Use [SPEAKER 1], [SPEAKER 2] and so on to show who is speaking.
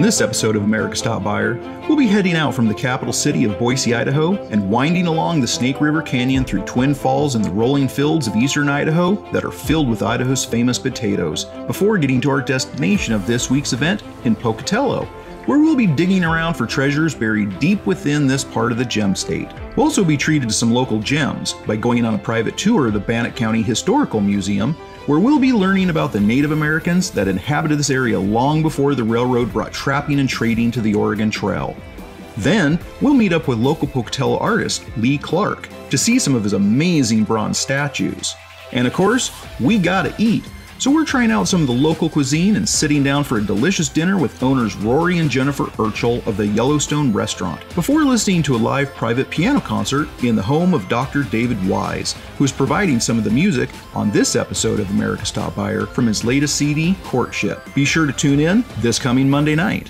[SPEAKER 1] On this episode of America's Top Buyer, we'll be heading out from the capital city of Boise, Idaho, and winding along the Snake River Canyon through Twin Falls and the rolling fields of eastern Idaho that are filled with Idaho's famous potatoes, before getting to our destination of this week's event in Pocatello, where we'll be digging around for treasures buried deep within this part of the gem state. We'll also be treated to some local gems by going on a private tour of the Bannock County Historical Museum, where we'll be learning about the Native Americans that inhabited this area long before the railroad brought trapping and trading to the Oregon Trail. Then, we'll meet up with local Pocatello artist Lee Clark to see some of his amazing bronze statues. And of course, we gotta eat, so we're trying out some of the local cuisine and sitting down for a delicious dinner with owners Rory and Jennifer Erchul of the Yellowstone Restaurant, before listening to a live private piano concert in the home of Dr. David Wise, who is providing some of the music on this episode of America's Top Buyer from his latest CD, Courtship. Be sure to tune in this coming Monday night.